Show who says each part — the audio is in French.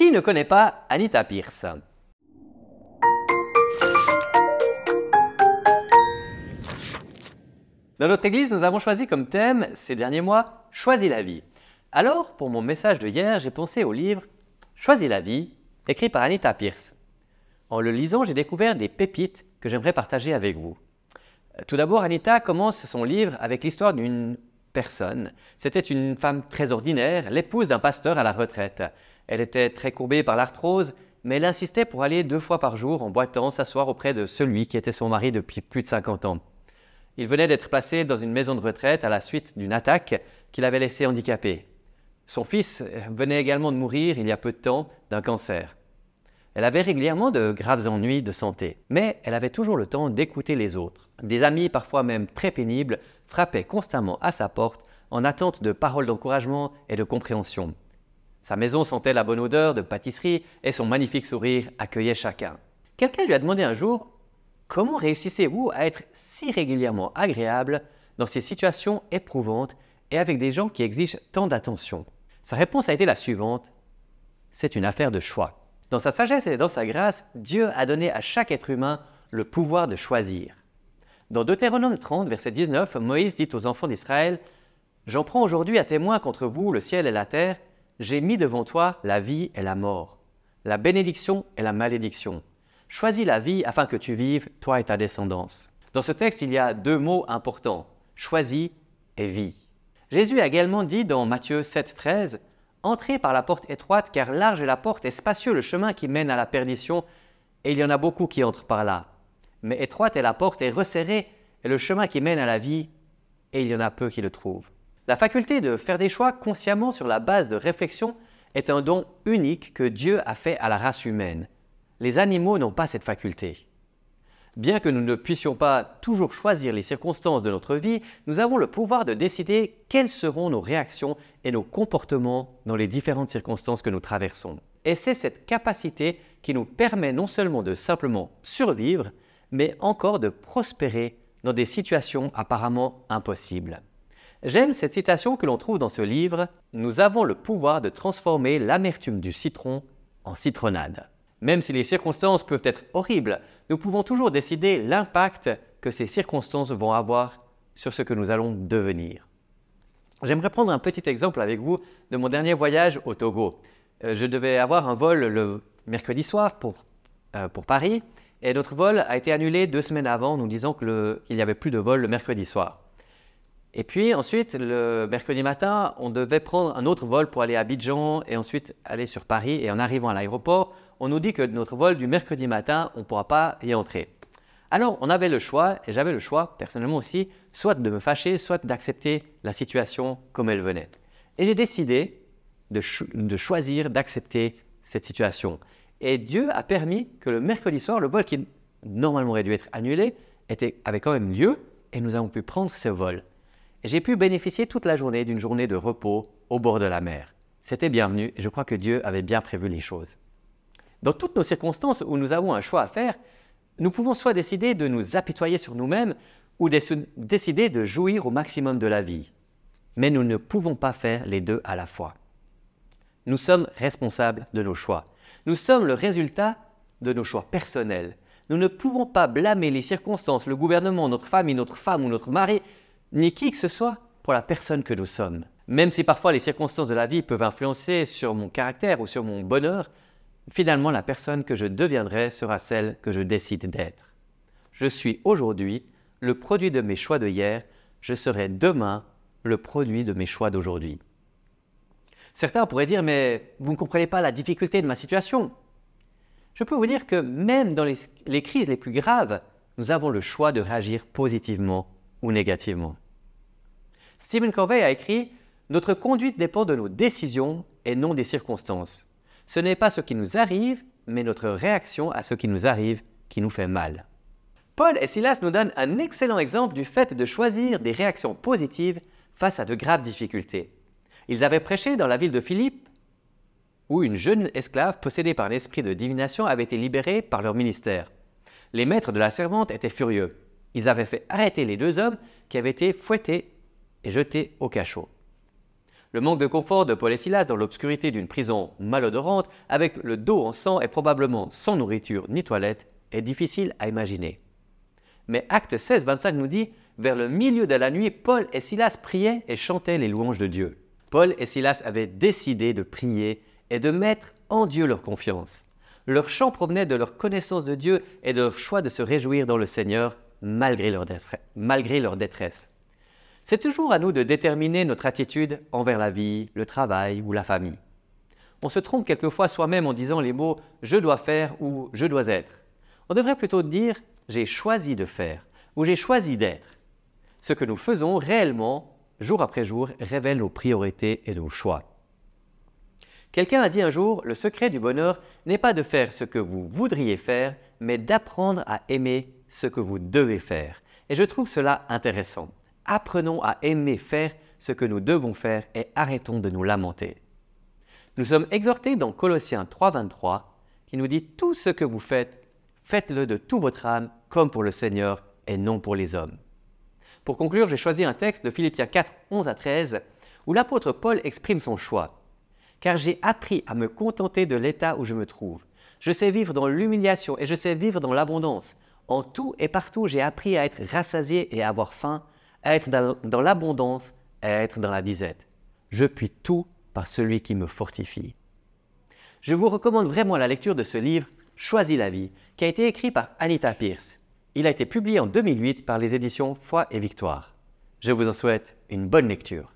Speaker 1: Qui ne connaît pas Anita Pierce? Dans notre église, nous avons choisi comme thème, ces derniers mois, « Choisis la vie ». Alors, pour mon message de hier, j'ai pensé au livre « Choisis la vie », écrit par Anita Pierce. En le lisant, j'ai découvert des pépites que j'aimerais partager avec vous. Tout d'abord, Anita commence son livre avec l'histoire d'une personne. C'était une femme très ordinaire, l'épouse d'un pasteur à la retraite. Elle était très courbée par l'arthrose, mais elle insistait pour aller 2 fois par jour en boitant s'asseoir auprès de celui qui était son mari depuis plus de 50 ans. Il venait d'être placé dans une maison de retraite à la suite d'une attaque qui l'avait laissé handicapé. Son fils venait également de mourir il y a peu de temps d'un cancer. Elle avait régulièrement de graves ennuis de santé, mais elle avait toujours le temps d'écouter les autres. Des amis, parfois même très pénibles, frappaient constamment à sa porte en attente de paroles d'encouragement et de compréhension. Sa maison sentait la bonne odeur de pâtisserie et son magnifique sourire accueillait chacun. Quelqu'un lui a demandé un jour « Comment réussissez-vous à être si régulièrement agréable dans ces situations éprouvantes et avec des gens qui exigent tant d'attention ?» Sa réponse a été la suivante « C'est une affaire de choix. » Dans sa sagesse et dans sa grâce, Dieu a donné à chaque être humain le pouvoir de choisir. Dans Deutéronome 30, verset 19, Moïse dit aux enfants d'Israël « J'en prends aujourd'hui à témoin contre vous le ciel et la terre, j'ai mis devant toi la vie et la mort, la bénédiction et la malédiction. Choisis la vie afin que tu vives, toi et ta descendance. » Dans ce texte, il y a 2 mots importants, choisis et vie. Jésus a également dit dans Matthieu 7, 13, « Entrez par la porte étroite, car large est la porte et spacieux le chemin qui mène à la perdition, et il y en a beaucoup qui entrent par là. Mais étroite est la porte et resserrée est le chemin qui mène à la vie, et il y en a peu qui le trouvent. » La faculté de faire des choix consciemment sur la base de réflexion est un don unique que Dieu a fait à la race humaine. Les animaux n'ont pas cette faculté. Bien que nous ne puissions pas toujours choisir les circonstances de notre vie, nous avons le pouvoir de décider quelles seront nos réactions et nos comportements dans les différentes circonstances que nous traversons. Et c'est cette capacité qui nous permet non seulement de simplement survivre, mais encore de prospérer dans des situations apparemment impossibles. J'aime cette citation que l'on trouve dans ce livre « Nous avons le pouvoir de transformer l'amertume du citron en citronnade ». Même si les circonstances peuvent être horribles, nous pouvons toujours décider l'impact que ces circonstances vont avoir sur ce que nous allons devenir. J'aimerais prendre un petit exemple avec vous de mon dernier voyage au Togo. Je devais avoir un vol le mercredi soir pour Paris et notre vol a été annulé 2 semaines avant, nous disant qu'il n'y avait plus de vol le mercredi soir. Et puis ensuite, le mercredi matin, on devait prendre un autre vol pour aller à Abidjan et ensuite aller sur Paris. Et en arrivant à l'aéroport, on nous dit que notre vol du mercredi matin, on ne pourra pas y entrer. Alors, on avait le choix, et j'avais le choix, personnellement aussi, soit de me fâcher, soit d'accepter la situation comme elle venait. Et j'ai décidé de choisir d'accepter cette situation. Et Dieu a permis que le mercredi soir, le vol qui normalement aurait dû être annulé, avait quand même lieu et nous avons pu prendre ce vol. Et j'ai pu bénéficier toute la journée d'une journée de repos au bord de la mer. C'était bienvenu et je crois que Dieu avait bien prévu les choses. Dans toutes nos circonstances où nous avons un choix à faire, nous pouvons soit décider de nous apitoyer sur nous-mêmes ou décider de jouir au maximum de la vie. Mais nous ne pouvons pas faire les deux à la fois. Nous sommes responsables de nos choix. Nous sommes le résultat de nos choix personnels. Nous ne pouvons pas blâmer les circonstances, le gouvernement, notre famille, notre femme ou notre mari, ni qui que ce soit pour la personne que nous sommes. Même si parfois les circonstances de la vie peuvent influencer sur mon caractère ou sur mon bonheur, finalement la personne que je deviendrai sera celle que je décide d'être. Je suis aujourd'hui le produit de mes choix de hier, je serai demain le produit de mes choix d'aujourd'hui. Certains pourraient dire « mais vous ne comprenez pas la difficulté de ma situation ». Je peux vous dire que même dans les crises les plus graves, nous avons le choix de réagir positivement ou négativement. Stephen Covey a écrit « Notre conduite dépend de nos décisions et non des circonstances. Ce n'est pas ce qui nous arrive, mais notre réaction à ce qui nous arrive qui nous fait mal. » Paul et Silas nous donnent un excellent exemple du fait de choisir des réactions positives face à de graves difficultés. Ils avaient prêché dans la ville de Philippe, où une jeune esclave possédée par l'esprit de divination avait été libérée par leur ministère. Les maîtres de la servante étaient furieux. Ils avaient fait arrêter les 2 hommes qui avaient été fouettés et jetés au cachot. Le manque de confort de Paul et Silas dans l'obscurité d'une prison malodorante, avec le dos en sang et probablement sans nourriture ni toilette, est difficile à imaginer. Mais Acte 16, 25 nous dit « Vers le milieu de la nuit, Paul et Silas priaient et chantaient les louanges de Dieu. » Paul et Silas avaient décidé de prier et de mettre en Dieu leur confiance. Leur chant provenait de leur connaissance de Dieu et de leur choix de se réjouir dans le Seigneur malgré leur détresse. C'est toujours à nous de déterminer notre attitude envers la vie, le travail ou la famille. On se trompe quelquefois soi-même en disant les mots « je dois faire » ou « je dois être ». On devrait plutôt dire « j'ai choisi de faire » ou « j'ai choisi d'être ». Ce que nous faisons réellement, jour après jour, révèle nos priorités et nos choix. Quelqu'un a dit un jour « le secret du bonheur n'est pas de faire ce que vous voudriez faire, mais d'apprendre à aimer ce que vous devez faire ». Et je trouve cela intéressant. Apprenons à aimer faire ce que nous devons faire et arrêtons de nous lamenter. Nous sommes exhortés dans Colossiens 3, 23 qui nous dit « Tout ce que vous faites, faites-le de toute votre âme comme pour le Seigneur et non pour les hommes. » Pour conclure, j'ai choisi un texte de Philippiens 4, 11 à 13 où l'apôtre Paul exprime son choix. « Car j'ai appris à me contenter de l'état où je me trouve. Je sais vivre dans l'humiliation et je sais vivre dans l'abondance. En tout et partout, j'ai appris à être rassasié et à avoir faim, à être dans l'abondance et à être dans la disette. Je puis tout par celui qui me fortifie. » Je vous recommande vraiment la lecture de ce livre « Choisis la vie » qui a été écrit par Anita Pierce. Il a été publié en 2008 par les éditions Foi et Victoire. Je vous en souhaite une bonne lecture.